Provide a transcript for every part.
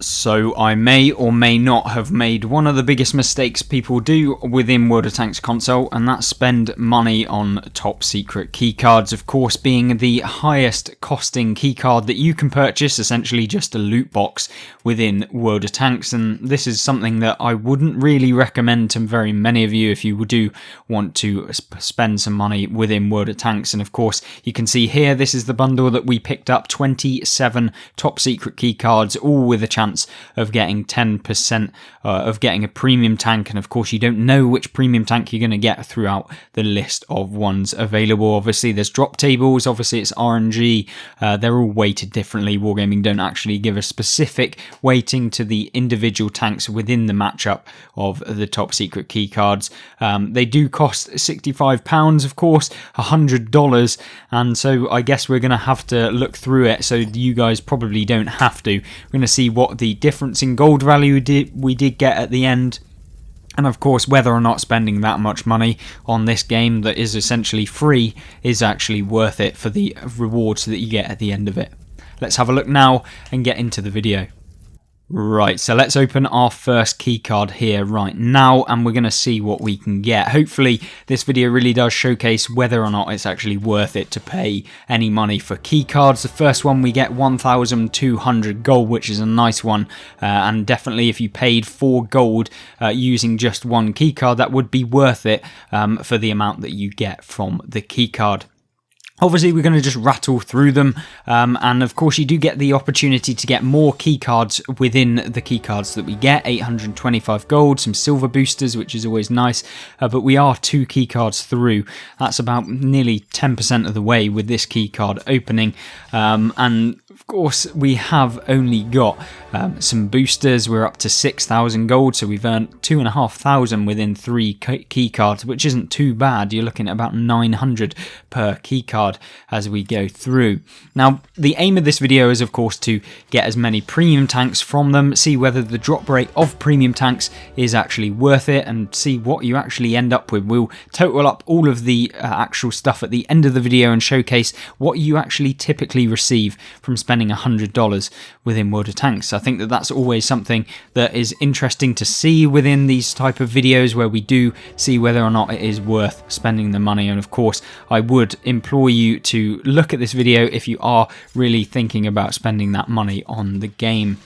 So I may or may not have made one of the biggest mistakes people do within World of Tanks console, and that's spend money on top secret keycards, of course being the highest costing keycard that you can purchase, essentially just a loot box within World of Tanks. And this is something that I wouldn't really recommend to very many of you if you do want to spend some money within World of Tanks. And of course you can see here, this is the bundle that we picked up, 27 top secret keycards, all with a chance of getting 10% of getting a premium tank. And of course you don't know which premium tank you're going to get throughout the list of ones available. Obviously there's drop tables, obviously it's RNG, they're all weighted differently. Wargaming don't actually give a specific weighting to the individual tanks within the matchup of the top secret keycards. They do cost £65, of course, $100, and so I guess we're going to have to look through it so you guys probably don't have to. We're going to see what the difference in gold value we did get at the end, and of course whether or not spending that much money on this game that is essentially free is actually worth it for the rewards that you get at the end of it. Let's have a look now and get into the video. Right, so let's open our first keycard here right now, and we're going to see what we can get. Hopefully this video really does showcase whether or not it's actually worth it to pay any money for keycards. The first one we get 1,200 gold, which is a nice one, and definitely if you paid 4 gold using just one keycard, that would be worth it for the amount that you get from the keycard. Obviously, we're going to just rattle through them, and of course you do get the opportunity to get more keycards within the keycards that we get. 825 gold, some silver boosters, which is always nice, but we are 2 keycards through. That's about nearly 10% of the way with this keycard opening, and of course we have only got some boosters. We're up to 6,000 gold, so we've earned 2,500 within 3 keycards, which isn't too bad. You're looking at about 900 per keycard as we go through. Now the aim of this video is of course to get as many premium tanks from them, see whether the drop rate of premium tanks is actually worth it, and see what you actually end up with. We'll total up all of the actual stuff at the end of the video and showcase what you actually typically receive from spending $100 within World of Tanks. I think that that's always something that is interesting to see within these type of videos, where we do see whether or not it is worth spending the money. And of course I would implore you to look at this video if you are really thinking about spending that money on the game.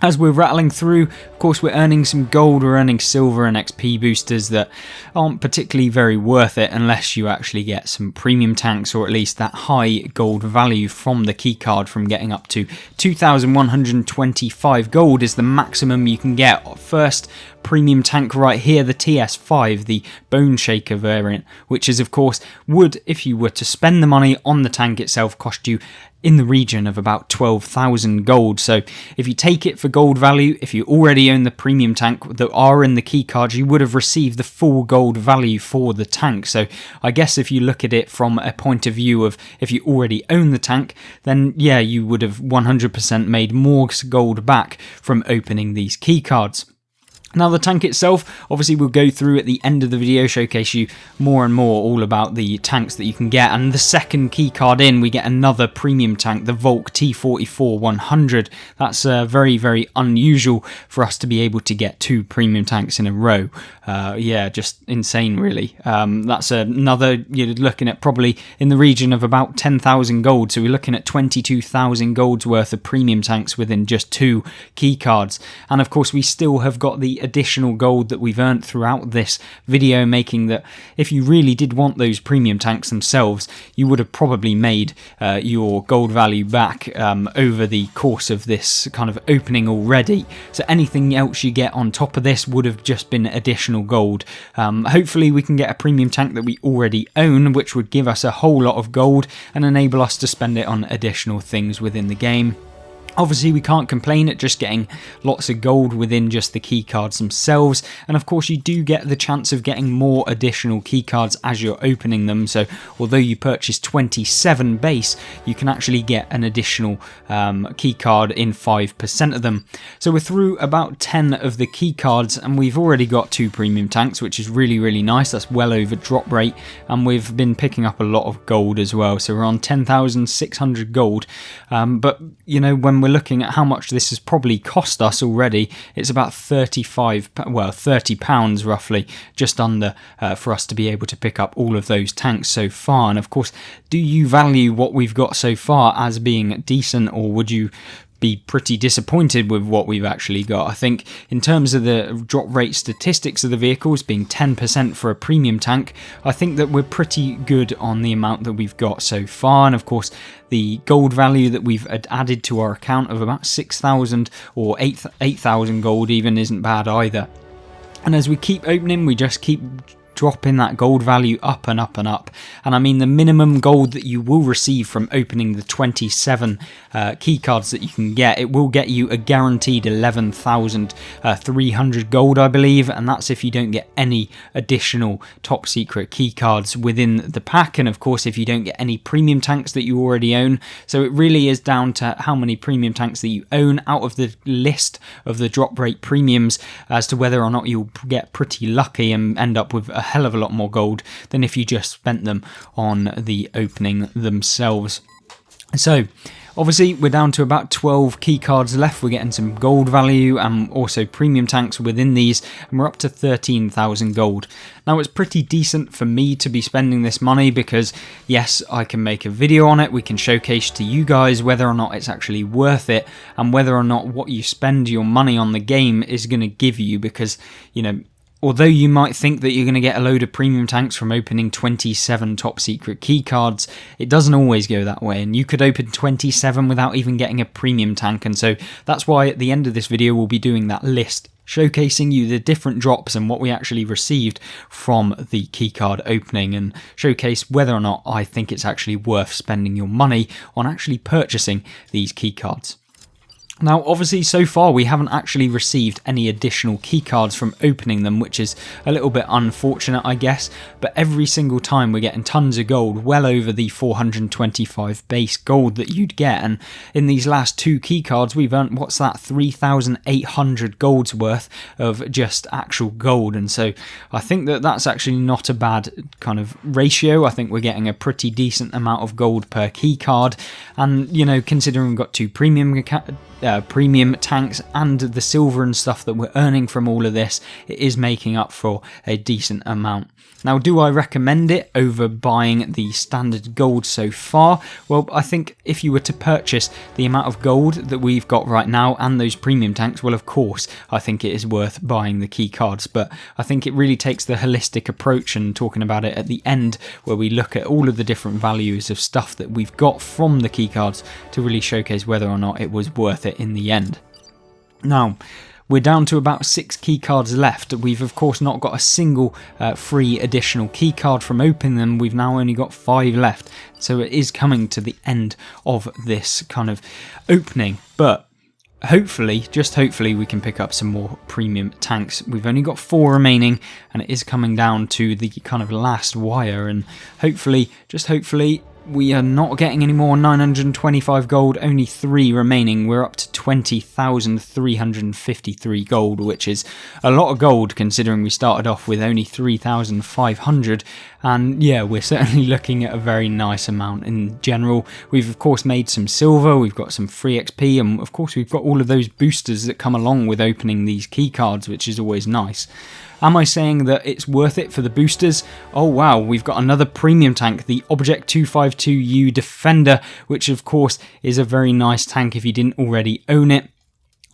As we're rattling through, of course we're earning some gold, we're earning silver and XP boosters that aren't particularly very worth it unless you actually get some premium tanks, or at least that high gold value from the keycard. From getting up to 2,125 gold is the maximum you can get. First premium tank right here, the TS5, the Bone Shaker variant, which is of course would, if you were to spend the money on the tank itself, cost you in the region of about 12,000 gold. So if you take it for gold value, if you already own the premium tank that are in the keycard, you would have received the full gold value for the tank. So I guess if you look at it from a point of view of if you already own the tank, then yeah, you would have 100% made more gold back from opening these keycards. Now the tank itself, obviously we'll go through at the end of the video, showcase you more and more all about the tanks that you can get. And the second key card in, we get another premium tank, the Volk T44-100. That's very, very unusual for us to be able to get 2 premium tanks in a row. Yeah, just insane really. That's another, you're looking at probably in the region of about 10,000 gold. So we're looking at 22,000 gold's worth of premium tanks within just 2 key cards. And of course we still have got the additional gold that we've earned throughout this video, making that if you really did want those premium tanks themselves, you would have probably made your gold value back over the course of this kind of opening already. So anything else you get on top of this would have just been additional gold. Hopefully we can get a premium tank that we already own, which would give us a whole lot of gold and enable us to spend it on additional things within the game. Obviously we can't complain at just getting lots of gold within just the keycards themselves, and of course you do get the chance of getting more additional keycards as you're opening them. So although you purchase 27 base, you can actually get an additional keycard in 5% of them. So we're through about 10 of the keycards, and we've already got 2 premium tanks, which is really, really nice. That's well over drop rate, and we've been picking up a lot of gold as well. So we're on 10,600 gold, but you know, when we're looking at how much this has probably cost us already, it's about £30 roughly, just under, for us to be able to pick up all of those tanks so far. And of course, do you value what we've got so far as being decent, or would you be pretty disappointed with what we've actually got? I think in terms of the drop rate statistics of the vehicles being 10% for a premium tank, I think that we're pretty good on the amount that we've got so far. And of course, the gold value that we've added to our account of about 6,000 or 8,000 gold even isn't bad either. And as we keep opening, we just keep dropping that gold value up and up and up. And I mean, the minimum gold that you will receive from opening the 27 key cards that you can get, it will get you a guaranteed 11,300 gold, I believe, and that's if you don't get any additional top secret key cards within the pack, and of course if you don't get any premium tanks that you already own. So it really is down to how many premium tanks that you own out of the list of the drop rate premiums as to whether or not you'll get pretty lucky and end up with a hell of a lot more gold than if you just spent them on the opening themselves. So obviously we're down to about 12 key cards left. We're getting some gold value and also premium tanks within these, and we're up to 13,000 gold. Now it's pretty decent for me to be spending this money because yes, I can make a video on it, we can showcase to you guys whether or not it's actually worth it and whether or not what you spend your money on the game is going to give you, because you know, although you might think that you're going to get a load of premium tanks from opening 27 top secret key cards, it doesn't always go that way, and you could open 27 without even getting a premium tank. And so that's why at the end of this video we'll be doing that list, showcasing you the different drops and what we actually received from the keycard opening, and showcase whether or not I think it's actually worth spending your money on actually purchasing these keycards. Now obviously so far we haven't actually received any additional keycards from opening them, which is a little bit unfortunate I guess, but every single time we're getting tons of gold, well over the 425 base gold that you'd get, and in these last two keycards we've earned, what's that, 3,800 gold's worth of just actual gold. And so I think that that's actually not a bad kind of ratio. I think we're getting a pretty decent amount of gold per keycard, and you know, considering we've got two premium tanks and the silver and stuff that we're earning from all of this, it is making up for a decent amount. Now, do I recommend it over buying the standard gold so far? Well, I think if you were to purchase the amount of gold that we've got right now and those premium tanks, well, of course, I think it is worth buying the key cards. But I think it really takes the holistic approach, and talking about it at the end, where we look at all of the different values of stuff that we've got from the key cards to really showcase whether or not it was worth it in the end. Now, we're down to about 6 key cards left. We've of course not got a single free additional key card from opening them. We've now only got 5 left, so it is coming to the end of this kind of opening. But hopefully, just hopefully, we can pick up some more premium tanks. We've only got 4 remaining, and it is coming down to the kind of last wire, and hopefully, just hopefully, we are not getting any more 925 gold, only 3 remaining. We're up to 20,353 gold, which is a lot of gold considering we started off with only 3,500. And yeah, we're certainly looking at a very nice amount in general. We've of course made some silver, we've got some free XP, and of course we've got all of those boosters that come along with opening these key cards, which is always nice. Am I saying that it's worth it for the boosters? Oh wow, we've got another premium tank, the Object 252U Defender, which of course is a very nice tank if you didn't already own it.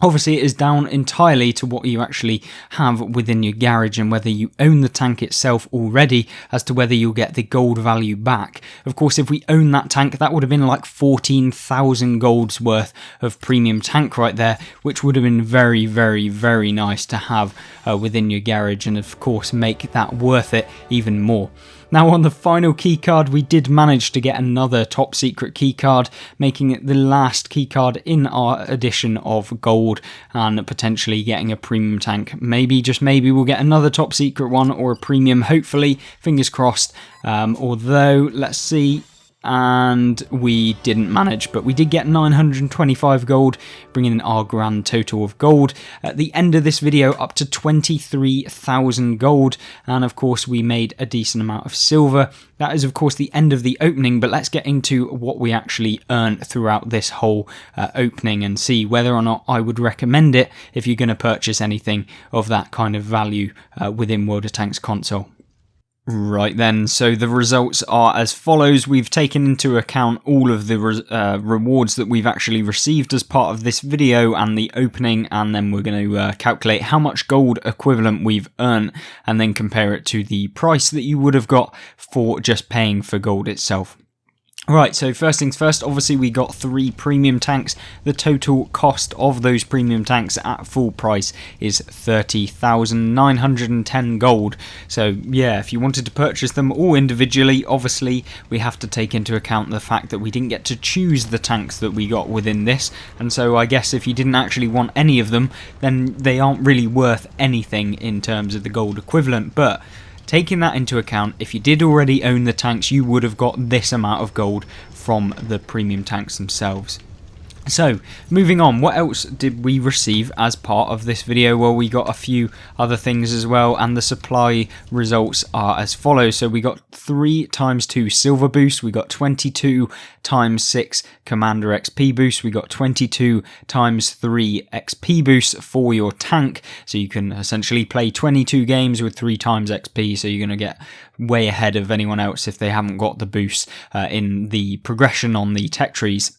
Obviously it is down entirely to what you actually have within your garage and whether you own the tank itself already as to whether you'll get the gold value back. Of course, if we own that tank, that would have been like 14,000 gold's worth of premium tank right there, which would have been very, very, very nice to have within your garage, and of course make that worth it even more. Now on the final keycard, we did manage to get another top secret keycard, making it the last keycard in our edition of gold, and potentially getting a premium tank. Maybe, just maybe, we'll get another top secret one or a premium, hopefully, fingers crossed. Although, let's see. and we didn't manage, but we did get 925 gold, bringing our grand total of gold at the end of this video up to 23,000 gold. And of course we made a decent amount of silver. That is of course the end of the opening, but let's get into what we actually earned throughout this whole opening and see whether or not I would recommend it if you're going to purchase anything of that kind of value within World of Tanks console. Right then, so the results are as follows. We've taken into account all of the rewards that we've actually received as part of this video and the opening, and then we're going to calculate how much gold equivalent we've earned and then compare it to the price that you would have got for just paying for gold itself. Right, so first things first, obviously we got 3 premium tanks. The total cost of those premium tanks at full price is 30,910 gold. So yeah, if you wanted to purchase them all individually, obviously we have to take into account the fact that we didn't get to choose the tanks that we got within this. And so I guess if you didn't actually want any of them, then they aren't really worth anything in terms of the gold equivalent. But taking that into account, if you did already own the tanks, you would have got this amount of gold from the premium tanks themselves. So, moving on, what else did we receive as part of this video? Well, we got a few other things as well, and the supply results are as follows. So we got 3 times 2 silver boosts, we got 22 times 6 commander XP boosts, we got 22 times 3 XP boosts for your tank, so you can essentially play 22 games with 3 times XP, so you're going to get way ahead of anyone else if they haven't got the boosts in the progression on the tech trees.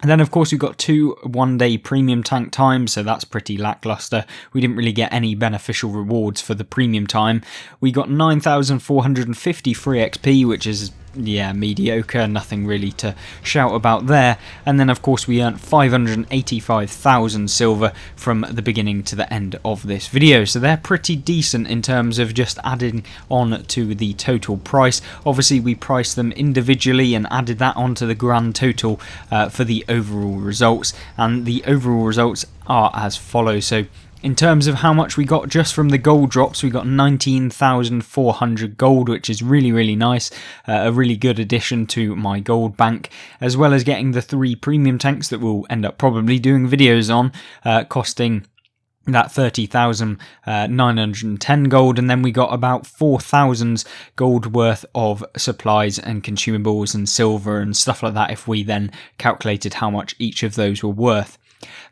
And then of course we got 2 one-day premium tank times, so that's pretty lackluster. We didn't really get any beneficial rewards for the premium time. We got 9,450 free XP, which is, yeah, mediocre, nothing really to shout about there. And then of course we earned 585,000 silver from the beginning to the end of this video, so they're pretty decent in terms of just adding on to the total price. Obviously we priced them individually and added that onto the grand total for the overall results, and the overall results are as follows. So in terms of how much we got just from the gold drops, we got 19,400 gold, which is really nice, a really good addition to my gold bank, as well as getting the 3 premium tanks that we'll end up probably doing videos on, costing that 30,910 gold, and then we got about 4,000 gold worth of supplies and consumables and silver and stuff like that if we then calculated how much each of those were worth.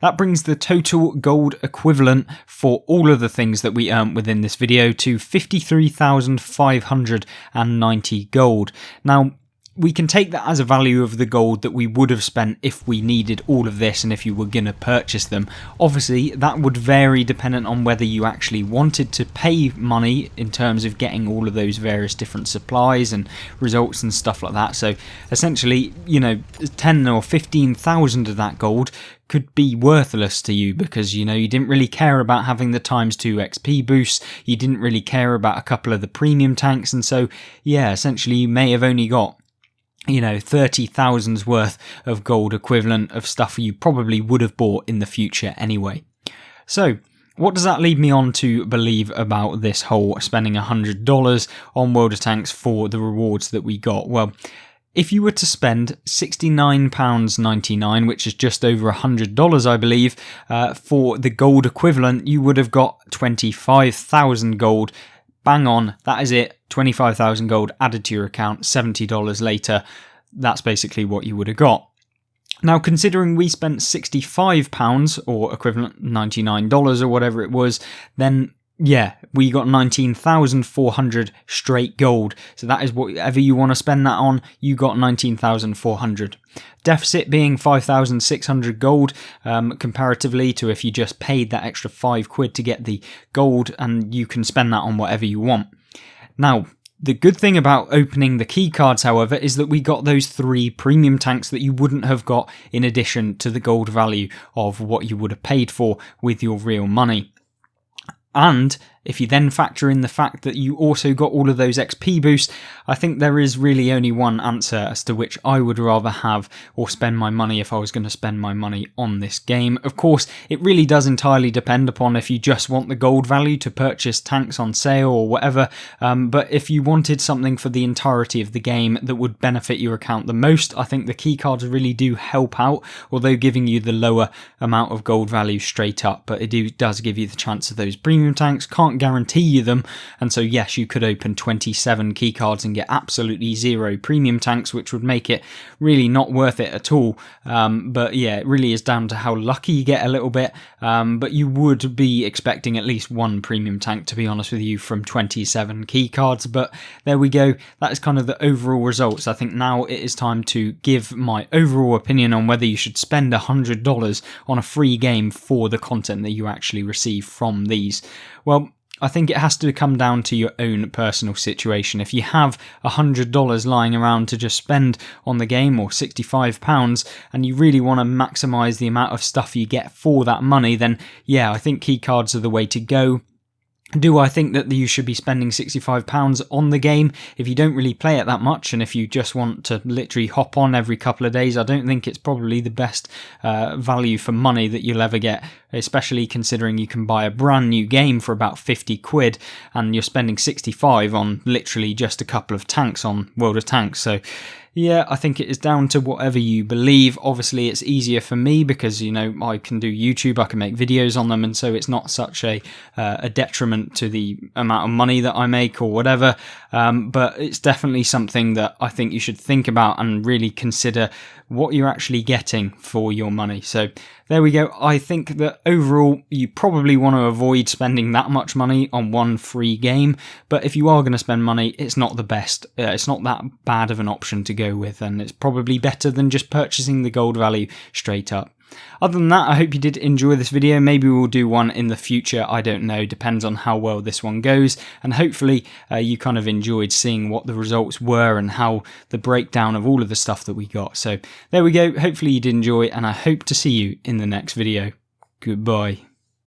That brings the total gold equivalent for all of the things that we earned within this video to 53,590 gold. Now, we can take that as a value of the gold that we would have spent if we needed all of this and if you were going to purchase them. Obviously, that would vary dependent on whether you actually wanted to pay money in terms of getting all of those various different supplies and results and stuff like that. So essentially, you know, 10 or 15,000 of that gold could be worthless to you because, you know, you didn't really care about having the times 2 XP boosts, you didn't really care about a couple of the premium tanks, and so, yeah, essentially you may have only got, you know, 30,000's worth of gold equivalent of stuff you probably would have bought in the future anyway. So, what does that lead me on to believe about this whole spending $100 on World of Tanks for the rewards that we got? Well, if you were to spend £69.99, which is just over $100, I believe, for the gold equivalent, you would have got 25,000 gold. Bang on, that is it. 25,000 gold added to your account, $70 later. That's basically what you would have got. Now, considering we spent £65 or equivalent $99 or whatever it was, then yeah, we got 19,400 straight gold. So that is whatever you want to spend that on, you got 19,400. Deficit being 5,600 gold, comparatively to if you just paid that extra £5 to get the gold, and you can spend that on whatever you want. Now, the good thing about opening the key cards, however, is that we got those 3 premium tanks that you wouldn't have got in addition to the gold value of what you would have paid for with your real money. And If you then factor in the fact that you also got all of those XP boosts, I think there is really only one answer as to which I would rather have or spend my money if I was going to spend my money on this game. Of course, it really does entirely depend upon if you just want the gold value to purchase tanks on sale or whatever, but if you wanted something for the entirety of the game that would benefit your account the most, I think the keycards really do help out, although giving you the lower amount of gold value straight up, but it does give you the chance of those premium tanks. Can't guarantee you them, and so yes, you could open 27 keycards and get absolutely 0 premium tanks, which would make it really not worth it at all. But yeah, it really is down to how lucky you get a little bit, but you would be expecting at least 1 premium tank, to be honest with you, from 27 keycards. But there we go, that is kind of the overall results. I think now it is time to give my overall opinion on whether you should spend $100 on a free game for the content that you actually receive from these. Well, I think it has to come down to your own personal situation. If you have $100 lying around to just spend on the game, or £65, and you really want to maximise the amount of stuff you get for that money, then yeah, I think keycards are the way to go. Do I think that you should be spending £65 on the game if you don't really play it that much, and if you just want to literally hop on every couple of days? I don't think it's probably the best value for money that you'll ever get, especially considering you can buy a brand new game for about 50 quid and you're spending 65 on literally just a couple of tanks on World of Tanks. So yeah, I think it is down to whatever you believe. Obviously, it's easier for me because, you know, I can do YouTube, I can make videos on them, and so it's not such a detriment to the amount of money that I make or whatever. But it's definitely something that I think you should think about and really consider what you're actually getting for your money. So there we go. I think that overall you probably want to avoid spending that much money on one free game, but if you are going to spend money, it's not the best. It's not that bad of an option to go with, and it's probably better than just purchasing the gold value straight up. Other than that, I hope you did enjoy this video. Maybe we'll do one in the future, I don't know, depends on how well this one goes, and hopefully you kind of enjoyed seeing what the results were and how the breakdown of all of the stuff that we got. So there we go, hopefully you did enjoy, and I hope to see you in the next video. Goodbye.